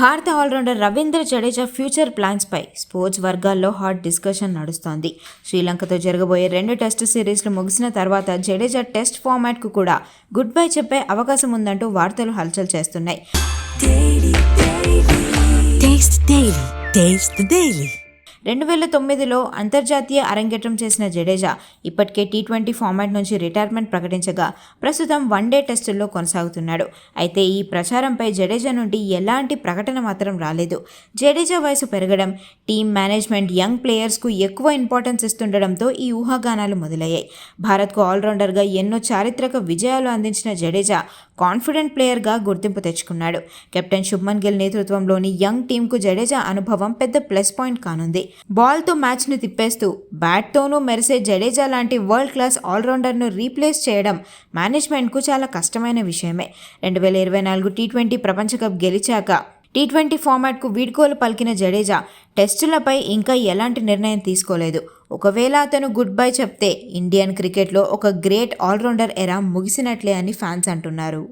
భారత allrounder Ravindra Jadeja future ప్లాన్స్పై sports వర్గాల్లో హాట్ డిస్కషన్ నడుస్తోంది. శ్రీలంకతో జరగబోయే 2 టెస్టు సిరీస్లు ముగిసిన తర్వాత జడేజా టెస్ట్ ఫార్మాట్కు కూడా గుడ్ బై చెప్పే అవకాశం ఉందంటూ వార్తలు హల్చల్ చేస్తున్నాయి. 2009లో అంతర్జాతీయ అరంగేట్రం చేసిన జడేజా ఇప్పటికే T20 ఫార్మాట్ నుంచి రిటైర్మెంట్ ప్రకటించగా ప్రస్తుతం వన్డే టెస్టుల్లో కొనసాగుతున్నాడు. అయితే ఈ ప్రచారంపై జడేజా నుండి ఎలాంటి ప్రకటన మాత్రం రాలేదు. జడేజా వయసు పెరగడం, టీమ్ మేనేజ్మెంట్ యంగ్ ప్లేయర్స్కు ఎక్కువ ఇంపార్టెన్స్ ఇస్తుండడంతో ఈ ఊహాగానాలు మొదలయ్యాయి. భారత్కు ఆల్రౌండర్గా ఎన్నో చారిత్రక విజయాలు అందించిన జడేజా కాన్ఫిడెంట్ ప్లేయర్గా గుర్తింపు తెచ్చుకున్నాడు. కెప్టెన్ శుభ్మన్ గిల్ నేతృత్వంలోని యంగ్ టీంకు జడేజా అనుభవం పెద్ద ప్లస్ పాయింట్ కానుంది. బాల్తో మ్యాచ్ను తిప్పేస్తూ బ్యాట్తోనూ మెరిసే జడేజా లాంటి వరల్డ్ క్లాస్ ఆల్రౌండర్ను రీప్లేస్ చేయడం మేనేజ్మెంట్కు చాలా కష్టమైన విషయమే. 2024 T20 ప్రపంచ కప్ గెలిచాక T20 ఫార్మాట్కు వీడ్కోలు పలికిన జడేజా టెస్టులపై ఇంకా ఎలాంటి నిర్ణయం తీసుకోలేదు. ఒకవేళ అతను గుడ్ బై చెప్తే ఇండియన్ క్రికెట్లో ఒక గ్రేట్ ఆల్రౌండర్ ఎరా ముగిసినట్లే అని ఫ్యాన్స్ అంటున్నారు.